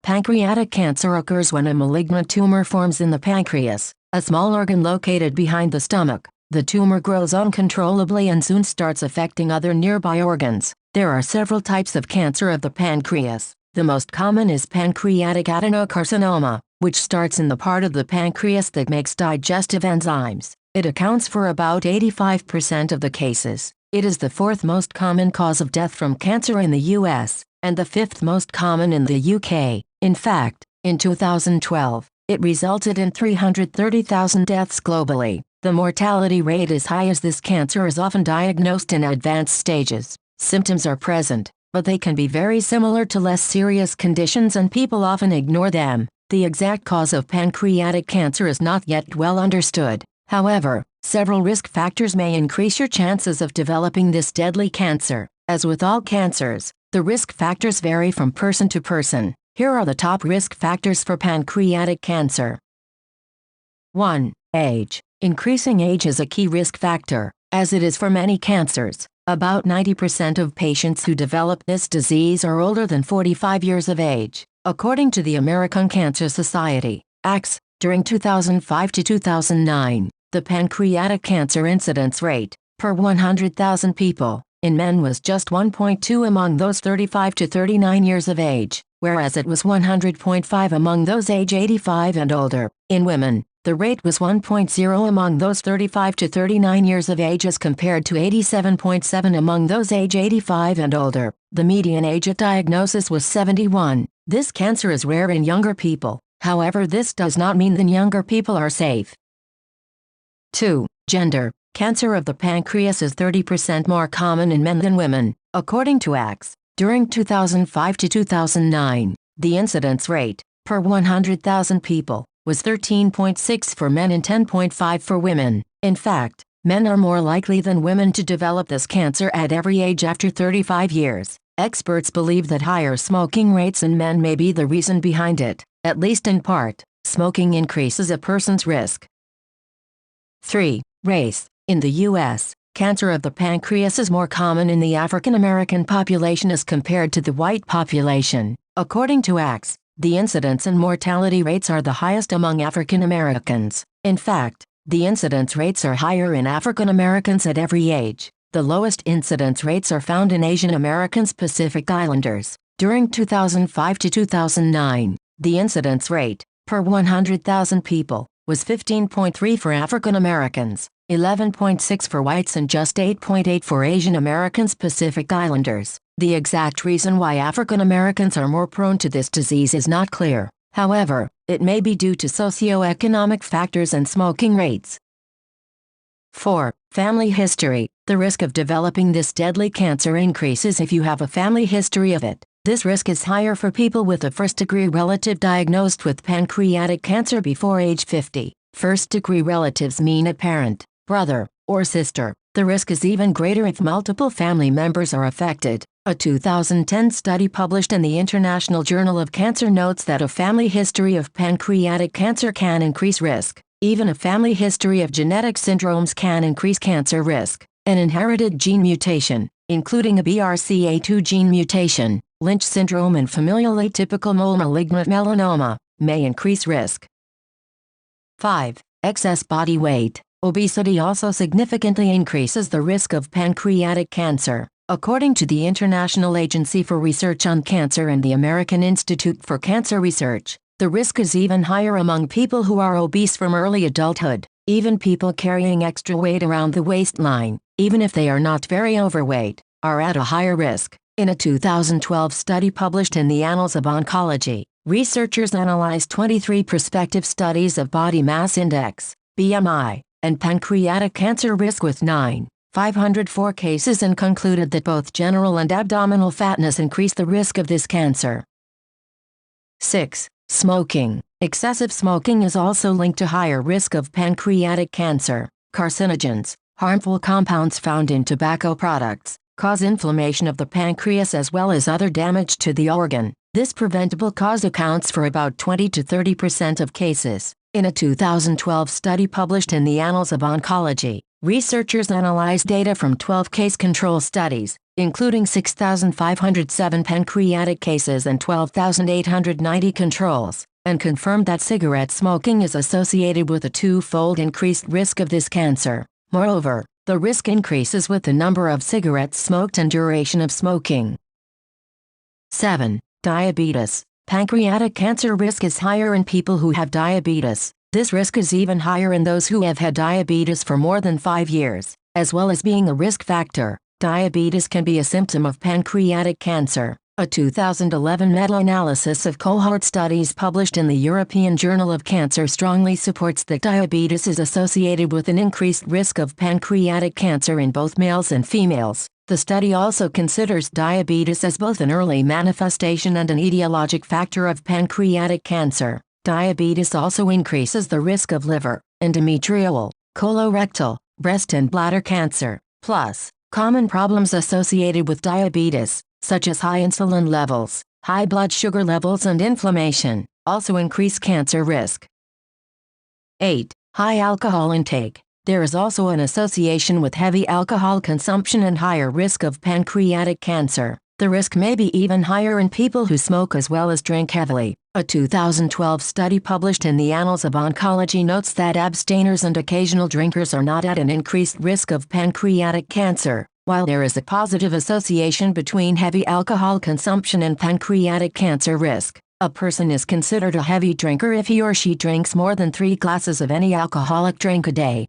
Pancreatic cancer occurs when a malignant tumor forms in the pancreas, a small organ located behind the stomach. The tumor grows uncontrollably and soon starts affecting other nearby organs. There are several types of cancer of the pancreas. The most common is pancreatic adenocarcinoma, which starts in the part of the pancreas that makes digestive enzymes. It accounts for about 85% of the cases. It is the fourth most common cause of death from cancer in the US, and the fifth most common in the UK. In fact, in 2012, it resulted in 330,000 deaths globally. The mortality rate is high as this cancer is often diagnosed in advanced stages. Symptoms are present, but they can be very similar to less serious conditions and people often ignore them. The exact cause of pancreatic cancer is not yet well understood. However, several risk factors may increase your chances of developing this deadly cancer. As with all cancers, the risk factors vary from person to person. Here are the top risk factors for pancreatic cancer. 1. Age. Increasing age is a key risk factor, as it is for many cancers. About 90% of patients who develop this disease are older than 45 years of age. According to the American Cancer Society, ACS, during 2005 to 2009, the pancreatic cancer incidence rate, per 100,000 people, in men was just 1.2 among those 35 to 39 years of age, whereas it was 100.5 among those age 85 and older. In women, the rate was 1.0 among those 35 to 39 years of age as compared to 87.7 among those age 85 and older. The median age at diagnosis was 71. This cancer is rare in younger people. However, this does not mean that younger people are safe. 2. Gender. Cancer of the pancreas is 30% more common in men than women, according to ACS. During 2005 to 2009, the incidence rate, per 100,000 people, was 13.6 for men and 10.5 for women. In fact, men are more likely than women to develop this cancer at every age after 35 years. Experts believe that higher smoking rates in men may be the reason behind it. At least in part, smoking increases a person's risk. 3. Race. In the U.S., cancer of the pancreas is more common in the African American population as compared to the white population. According to ACS, the incidence and mortality rates are the highest among African Americans. In fact, the incidence rates are higher in African Americans at every age. The lowest incidence rates are found in Asian Americans Pacific Islanders. During 2005 to 2009, the incidence rate, per 100,000 people, was 15.3 for African Americans, 11.6 for whites and just 8.8 for Asian Americans Pacific Islanders. The exact reason why African Americans are more prone to this disease is not clear. However, it may be due to socioeconomic factors and smoking rates. 4. Family history. The risk of developing this deadly cancer increases if you have a family history of it. This risk is higher for people with a first-degree relative diagnosed with pancreatic cancer before age 50. First-degree relatives mean a parent, brother, or sister. The risk is even greater if multiple family members are affected. A 2010 study published in the International Journal of Cancer notes that a family history of pancreatic cancer can increase risk. Even a family history of genetic syndromes can increase cancer risk. An inherited gene mutation, including a BRCA2 gene mutation, Lynch syndrome and familial atypical mole malignant melanoma, may increase risk. 5. Excess body weight. Obesity also significantly increases the risk of pancreatic cancer. According to the International Agency for Research on Cancer and the American Institute for Cancer Research, the risk is even higher among people who are obese from early adulthood. Even people carrying extra weight around the waistline, even if they are not very overweight, are at a higher risk. In a 2012 study published in the Annals of Oncology, researchers analyzed 23 prospective studies of body mass index, BMI, and pancreatic cancer risk with 9,504 cases and concluded that both general and abdominal fatness increase the risk of this cancer. 6. Smoking. Excessive smoking is also linked to higher risk of pancreatic cancer. Carcinogens, harmful compounds found in tobacco products, cause inflammation of the pancreas as well as other damage to the organ. This preventable cause accounts for about 20 to 30% of cases. In a 2012 study published in the Annals of Oncology, Researchers analyzed data from 12 case control studies, including 6,507 pancreatic cases and 12,890 controls, and confirmed that cigarette smoking is associated with a twofold increased risk of this cancer. Moreover, the risk increases with the number of cigarettes smoked and duration of smoking. 7. Diabetes. Pancreatic cancer risk is higher in people who have diabetes. This risk is even higher in those who have had diabetes for more than 5 years. As well as being a risk factor, diabetes can be a symptom of pancreatic cancer. A 2011 meta-analysis of cohort studies published in the European Journal of Cancer strongly supports that diabetes is associated with an increased risk of pancreatic cancer in both males and females. The study also considers diabetes as both an early manifestation and an etiologic factor of pancreatic cancer. Diabetes also increases the risk of liver, endometrial, colorectal, breast and bladder cancer. Plus, common problems associated with diabetes, such as high insulin levels, high blood sugar levels and inflammation, also increase cancer risk. 8. High alcohol intake. There is also an association with heavy alcohol consumption and higher risk of pancreatic cancer. The risk may be even higher in people who smoke as well as drink heavily. A 2012 study published in the Annals of Oncology notes that abstainers and occasional drinkers are not at an increased risk of pancreatic cancer. While there is a positive association between heavy alcohol consumption and pancreatic cancer risk, a person is considered a heavy drinker if he or she drinks more than 3 glasses of any alcoholic drink a day.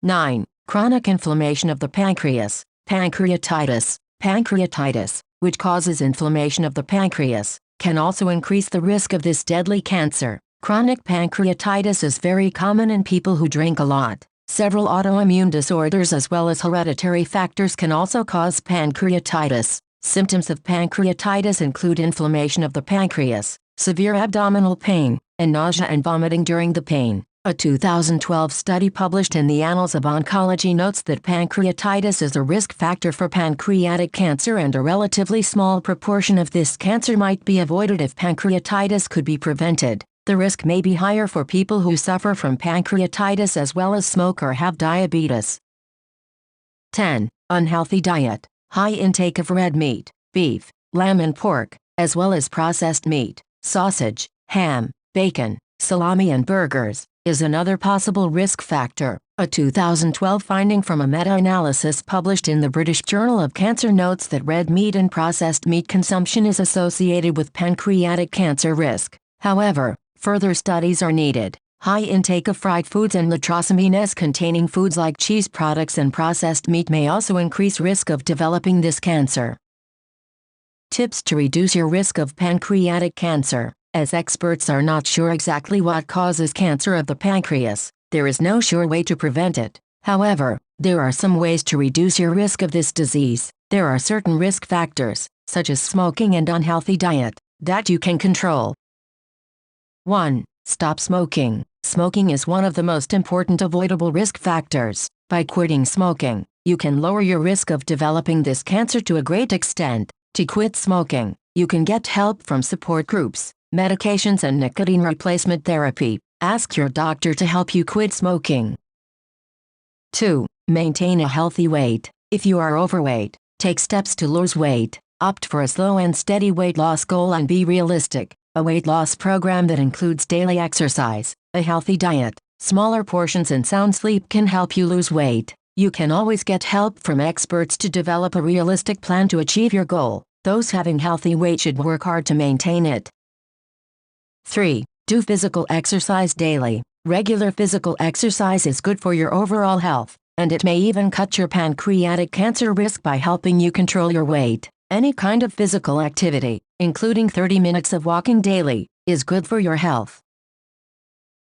9. Chronic inflammation of the pancreas. Pancreatitis. Pancreatitis, which causes inflammation of the pancreas, can also increase the risk of this deadly cancer. Chronic pancreatitis is very common in people who drink a lot. Several autoimmune disorders as well as hereditary factors can also cause pancreatitis. Symptoms of pancreatitis include inflammation of the pancreas, severe abdominal pain, and nausea and vomiting during the pain. A 2012 study published in the Annals of Oncology notes that pancreatitis is a risk factor for pancreatic cancer and a relatively small proportion of this cancer might be avoided if pancreatitis could be prevented. The risk may be higher for people who suffer from pancreatitis as well as smoke or have diabetes. 10. Unhealthy diet. High intake of red meat, beef, lamb and pork, as well as processed meat, sausage, ham, bacon, salami and burgers, is another possible risk factor. A 2012 finding from a meta-analysis published in the British Journal of Cancer notes that red meat and processed meat consumption is associated with pancreatic cancer risk. However, further studies are needed. High intake of fried foods and nitrosamines-containing foods like cheese products and processed meat may also increase risk of developing this cancer. Tips to reduce your risk of pancreatic cancer. As experts are not sure exactly what causes cancer of the pancreas, there is no sure way to prevent it. However, there are some ways to reduce your risk of this disease. There are certain risk factors, such as smoking and unhealthy diet, that you can control. 1. Stop smoking. Smoking is one of the most important avoidable risk factors. By quitting smoking, you can lower your risk of developing this cancer to a great extent. To quit smoking, you can get help from support groups, medications and nicotine replacement therapy. Ask your doctor to help you quit smoking. 2. Maintain a healthy weight. If you are overweight, take steps to lose weight. Opt for a slow and steady weight loss goal and be realistic. A weight loss program that includes daily exercise, a healthy diet, smaller portions and sound sleep can help you lose weight. You can always get help from experts to develop a realistic plan to achieve your goal. Those having healthy weight should work hard to maintain it. 3. Do physical exercise daily. Regular physical exercise is good for your overall health, and it may even cut your pancreatic cancer risk by helping you control your weight. Any kind of physical activity, including 30 minutes of walking daily, is good for your health.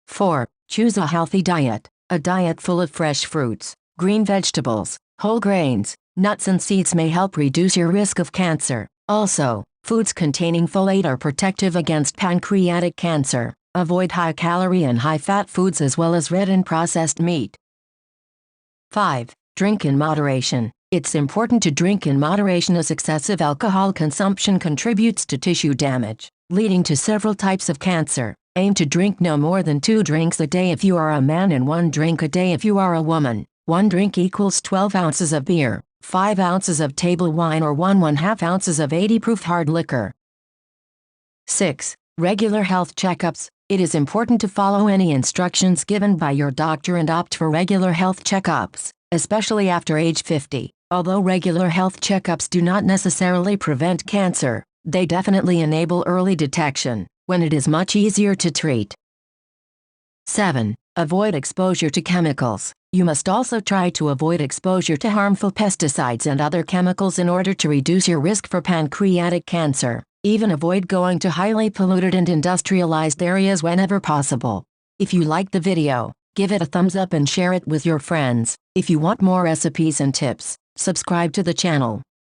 4. Choose a healthy diet. A diet full of fresh fruits, green vegetables, whole grains, nuts and seeds may help reduce your risk of cancer. Also, foods containing folate are protective against pancreatic cancer. Avoid high-calorie and high-fat foods as well as red and processed meat. 5. Drink in moderation. It's important to drink in moderation as excessive alcohol consumption contributes to tissue damage, leading to several types of cancer. Aim to drink no more than 2 drinks a day if you are a man and 1 drink a day if you are a woman. 1 drink equals 12 ounces of beer, 5 ounces of table wine or 1/2 ounces of 80 proof hard liquor. 6. Regular health checkups. It is important to follow any instructions given by your doctor and opt for regular health checkups, especially after age 50. Although regular health checkups do not necessarily prevent cancer, they definitely enable early detection, when it is much easier to treat. 7. Avoid exposure to chemicals. You must also try to avoid exposure to harmful pesticides and other chemicals in order to reduce your risk for pancreatic cancer. Even avoid going to highly polluted and industrialized areas whenever possible. If you liked the video, give it a thumbs up and share it with your friends. If you want more recipes and tips, subscribe to the channel.